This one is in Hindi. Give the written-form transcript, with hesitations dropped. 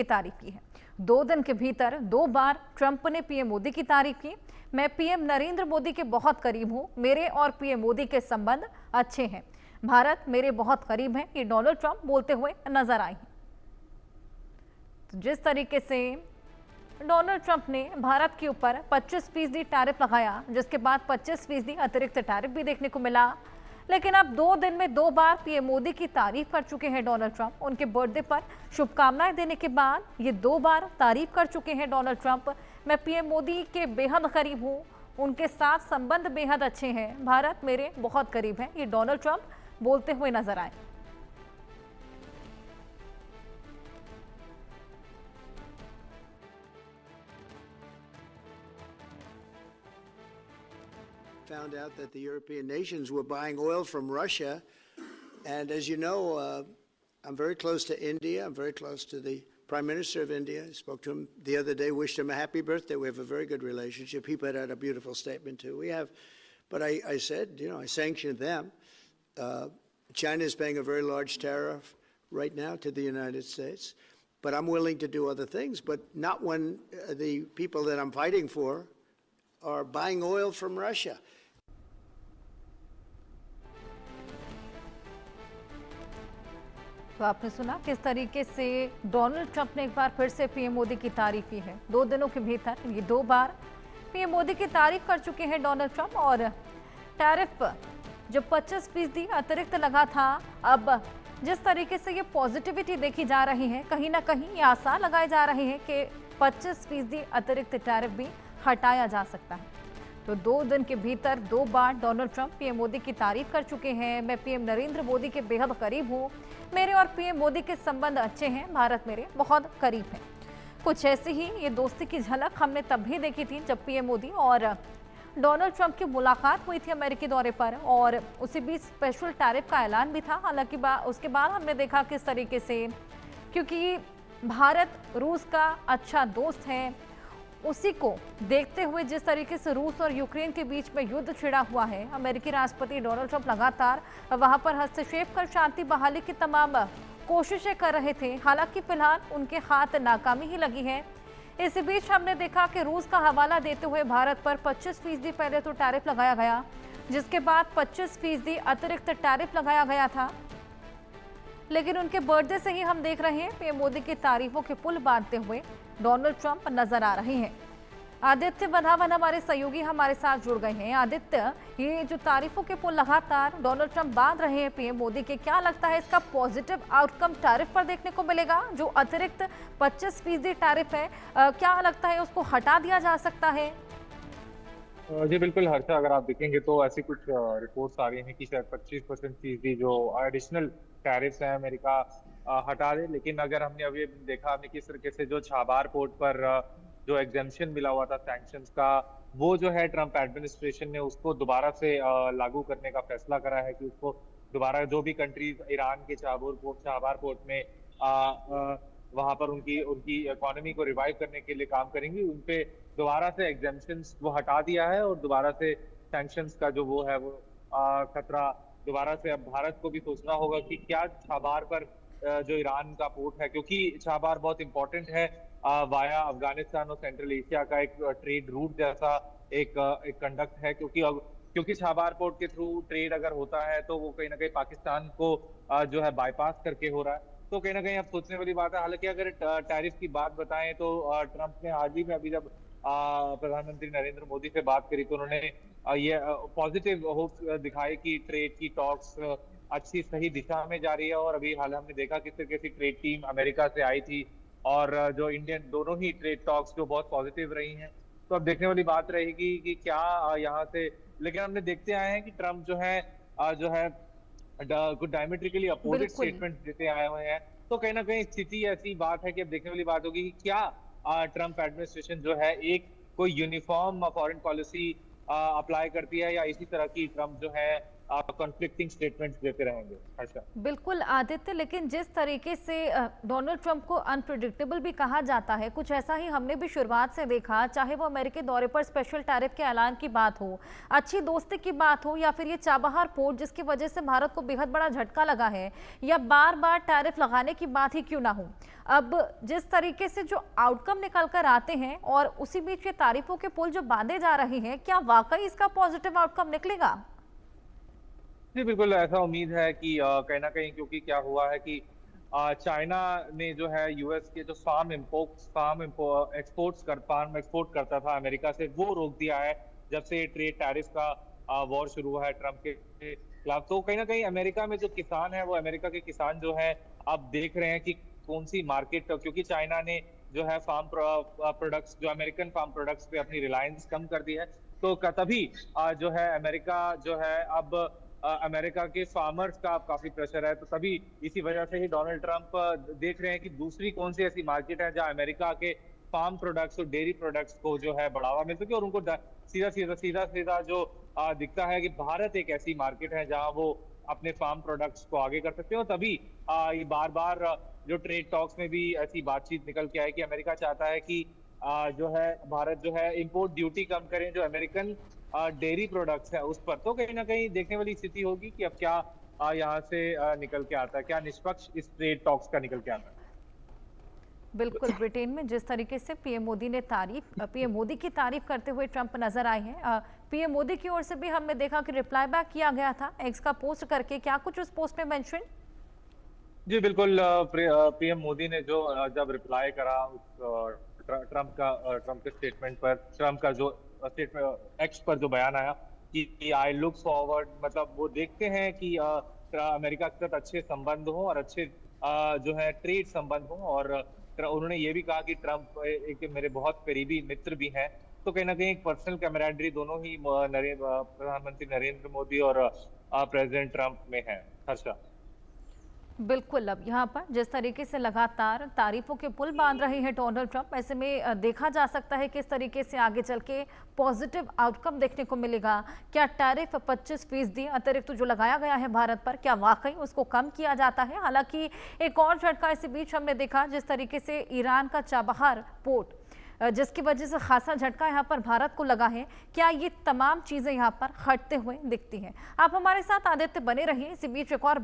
की तारीफ की है। 2 दिन के भीतर 2 बार ट्रंप ने पीएम मोदी की तारीफ की। मैं पीएम नरेंद्र मोदी के बहुत करीब हूं। मेरे और पीएम मोदी के संबंध अच्छे हैं। भारत मेरे बहुत करीब है, ये डोनाल्ड ट्रंप बोलते हुए नजर आए। तो जिस तरीके से डोनाल्ड ट्रंप ने भारत के ऊपर 25% टैरिफ लगाया, जिसके बाद 25% अतिरिक्त टैरिफ भी देखने को मिला, लेकिन अब 2 दिन में 2 बार पीएम मोदी की तारीफ कर चुके हैं डोनाल्ड ट्रंप। उनके बर्थडे पर शुभकामनाएं देने के बाद ये 2 बार तारीफ कर चुके हैं डोनाल्ड ट्रंप। मैं पीएम मोदी के बेहद करीब हूं, उनके साथ संबंध बेहद अच्छे हैं, भारत मेरे बहुत करीब है, ये डोनाल्ड ट्रंप बोलते हुए नजर आए। Found out that the European nations were buying oil from Russia. And as you know, I'm very close to India. I'm very close to the Prime Minister of India. I spoke to him the other day, wished him a happy birthday. We have a very good relationship. He put out a beautiful statement too. We have, but I said, I sanctioned them. China is paying a very large tariff right now to the United States. But I'm willing to do other things, but not when the people that I'm fighting for are buying oil from Russia. तो आपने सुना किस तरीके से डोनाल्ड ट्रंप ने एक बार फिर से पीएम मोदी की तारीफ की है। 2 दिनों के भीतर ये 2 बार पीएम मोदी की तारीफ कर चुके हैं डोनाल्ड ट्रंप। और टैरिफ जो 25% अतिरिक्त लगा था, अब जिस तरीके से ये पॉजिटिविटी देखी जा रही है, कहीं ना कहीं ये आसार लगाए जा रहे हैं कि 25% अतिरिक्त टैरिफ भी हटाया जा सकता है। तो 2 दिन के भीतर 2 बार डोनाल्ड ट्रंप पीएम मोदी की तारीफ कर चुके हैं। मैं पीएम नरेंद्र मोदी के बेहद करीब हूँ, मेरे और पीएम मोदी के संबंध अच्छे हैं, भारत मेरे बहुत करीब है। कुछ ऐसी ही ये दोस्ती की झलक हमने तब भी देखी थी जब पीएम मोदी और डोनाल्ड ट्रंप की मुलाकात हुई थी अमेरिकी दौरे पर, और उसी बीच स्पेशल टैरिफ का ऐलान भी था। हालांकि उसके बाद हमने देखा किस तरीके से, क्योंकि भारत रूस का अच्छा दोस्त है, उसी को देखते हुए जिस तरीके से रूस और यूक्रेन के बीच में युद्ध छिड़ा हुआ है, अमेरिकी राष्ट्रपति डोनाल्ड ट्रंप लगातार वहां पर हस्तक्षेप कर शांति बहाली की तमाम कोशिशें कर रहे थे। हालांकि फिलहाल उनके हाथ नाकामी ही लगी है। इस बीच हमने देखा कि रूस का हवाला देते हुए भारत पर 25% पहले तो टैरिफ लगाया गया, जिसके बाद 25% अतिरिक्त टैरिफ लगाया गया था। लेकिन उनके बर्थडे से ही हम देख रहे हैं पीएम मोदी की तारीफों के पुल बांधते हुए डोनाल्ड ट्रंप नजर आ रहे हैं। आदित्य बंधावन हमारे सहयोगी हमारे साथ जुड़ गए हैं। आदित्य, ये जो तारीफों के पुल लगातार डोनाल्ड ट्रंप बांध रहे हैं पीएम मोदी के, क्या लगता है इसका पॉजिटिव आउटकम टैरिफ पर देखने को मिलेगा? जो अतिरिक्त 25% टैरिफ है, क्या लगता है उसको हटा दिया जा सकता है? जी बिल्कुल हर्षा, अगर आप देखेंगे तो ऐसी कुछ रिपोर्ट्स आ रही हैं कि शायद 25% जो एडिशनल टैरिफ्स हैं अमेरिका हटा दे। लेकिन अगर हमने अभी देखा हमने किस तरीके से जो छाबार पोर्ट पर जो एग्जेम्पशन मिला हुआ था सैंक्शंस का, वो जो है ट्रंप एडमिनिस्ट्रेशन ने उसको दोबारा से लागू करने का फैसला करा है कि उसको दोबारा जो भी कंट्रीज ईरान के छाबार पोर्ट में वहां पर उनकी इकोनॉमी को रिवाइव करने के लिए काम करेंगी, उन पे दोबारा से एग्जेम्पशंस वो हटा दिया है और दोबारा से सैंक्शंस का जो वो है वो खतरा दोबारा से अब भारत को भी सोचना होगा कि क्या छाबार पर जो ईरान का पोर्ट है, क्योंकि छाबार बहुत इंपॉर्टेंट है वाया अफगानिस्तान और सेंट्रल एशिया का एक ट्रेड रूट जैसा एक कंडक्ट है, क्योंकि छाबार पोर्ट के थ्रू ट्रेड अगर होता है तो वो कहीं ना कहीं पाकिस्तान को जो है बाईपास करके हो रहा है। तो कहीं ना कहीं अब सोचने वाली बात है। हालांकि अगर टैरिफ की बात बताएं तो ट्रंप ने हाल ही में अभी जब प्रधानमंत्री नरेंद्र मोदी से बात करी तो उन्होंने ये पॉजिटिव होप दिखाए कि ट्रेड की टॉक्स अच्छी सही दिशा में जा रही है। और अभी हाल हमने देखा किस तरीके से ट्रेड टीम अमेरिका से आई थी और जो इंडियन दोनों ही ट्रेड टॉक्स जो बहुत पॉजिटिव रही हैं। तो अब देखने वाली बात रहेगी कि क्या यहाँ से, लेकिन हमने देखते आए हैं कि ट्रंप जो है कुछ डायमेट्रिकली अपोजिट स्टेटमेंट देते आए हुए हैं। तो कहीं ना कहीं स्थिति ऐसी बात है कि अब देखने वाली बात होगी कि क्या ट्रंप एडमिनिस्ट्रेशन जो है कोई यूनिफॉर्म फॉरेन पॉलिसी अप्लाई करती है या इसी तरह की ट्रंप जो है कॉन्फ्लिक्टिंग स्टेटमेंट्स देते रहेंगे। हर्षा। बिल्कुल आदित्य, लेकिन जिस तरीके से डोनाल्ड ट्रंप को अनप्रिडिक्टेबल भी कहा जाता है, कुछ ऐसा ही हमने भी शुरुआत से देखा, चाहे वो अमेरिकी दौरे पर स्पेशल टैरिफ के ऐलान की बात हो, अच्छी दोस्ती की बात हो, या फिर ये चाबहार पोर्ट जिसकी वजह से भारत को बेहद बड़ा झटका लगा है, या बार बार टैरिफ लगाने की बात ही क्यों ना हो। अब जिस तरीके से जो आउटकम निकल कर आते हैं और उसी बीच ये तारीफों के पुल जो बांधे जा रहे हैं, क्या वाकई इसका पॉजिटिव आउटकम निकलेगा? जी बिल्कुल, ऐसा उम्मीद है कि कहीं न कहीं, क्योंकि क्या हुआ है कि चाइना ने जो है यूएस के जो फार्म एक्सपोर्ट करता था अमेरिका से, वो रोक दिया है जब से ट्रेड टैरिफ का वॉर शुरू हुआ है ट्रंप के खिलाफ। तो कहीं न कहीं अमेरिका में जो किसान है, वो अमेरिका के किसान जो है अब देख रहे हैं कि कौन सी मार्केट, क्योंकि चाइना ने जो है प्रोडक्ट्स, जो अमेरिकन फार्म प्रोडक्ट्स पे अपनी रिलायंस कम कर दी है। तो तभी जो है अमेरिका जो है अब अमेरिका के फार्मर्स का अब काफी प्रेशर है। तो तभी इसी वजह से ही डोनाल्ड ट्रंप देख रहे हैं कि दूसरी कौन सी ऐसी मार्केट है जहां अमेरिका के फार्म प्रोडक्ट्स और डेयरी प्रोडक्ट्स को जो है बढ़ावा मिल सके, और उनको सीधा जो दिखता है कि भारत एक ऐसी मार्केट है जहां वो अपने फार्म प्रोडक्ट्स को आगे कर सकते हो। तभी ये बार बार जो ट्रेड टॉक्स में भी ऐसी बातचीत निकल के आए कि अमेरिका चाहता है कि जो है भारत जो है इंपोर्ट ड्यूटी कम करें जो अमेरिकन डेयरी प्रोडक्ट्स है उस पर। तो कहीं ना कहीं देखने वाली स्थिति होगी कि अब क्या यहाँ से निकल के आता है, क्या निष्पक्ष इस ट्रेड टॉक्स का निकल के आता है। बिल्कुल, ब्रिटेन में जिस तरीके से पीएम मोदी की तारीफ करते हुए ट्रंप नजर आए हैं, पीएम मोदी की ओर से भी हमने देखा कि रिप्लाई बैक किया गया था एक्स का पोस्ट करके, क्या कुछ उस पोस्ट में मेंशन? जी बिल्कुल, पीएम मोदी ने जो जब रिप्लाई करा ट्रंप के स्टेटमेंट पर, ट्रंप का जो स्टेटमेंट एक्स पर जो बयान आया कि आई लुक फॉरवर्ड, मतलब वो देखते हैं कि अमेरिका के साथ अच्छे संबंध हो और अच्छे जो है ट्रेड संबंध हो। और उन्होंने ये भी कहा कि ट्रंप एक मेरे बहुत करीबी मित्र भी हैं। तो कहीं ना कहीं एक पर्सनल कैमराडरी दोनों ही प्रधानमंत्री नरेंद्र मोदी और प्रेसिडेंट ट्रंप में है। हर्षा। बिल्कुल, अब यहाँ पर जिस तरीके से लगातार तारीफों के पुल बांध रहे हैं डोनाल्ड ट्रंप, ऐसे में देखा जा सकता है किस तरीके से आगे चल के पॉजिटिव आउटकम देखने को मिलेगा। क्या टैरिफ 25% अतिरिक्त जो लगाया गया है भारत पर, क्या वाकई उसको कम किया जाता है? हालांकि एक और झटका इसी बीच हमने देखा, जिस तरीके से ईरान का चाबहार पोर्ट, जिसकी वजह से खासा झटका यहाँ पर भारत को लगा है, क्या ये तमाम चीजें यहाँ पर हटते हुए दिखती हैं? आप हमारे साथ आदित्य बने रहिए। इसी बीच एक और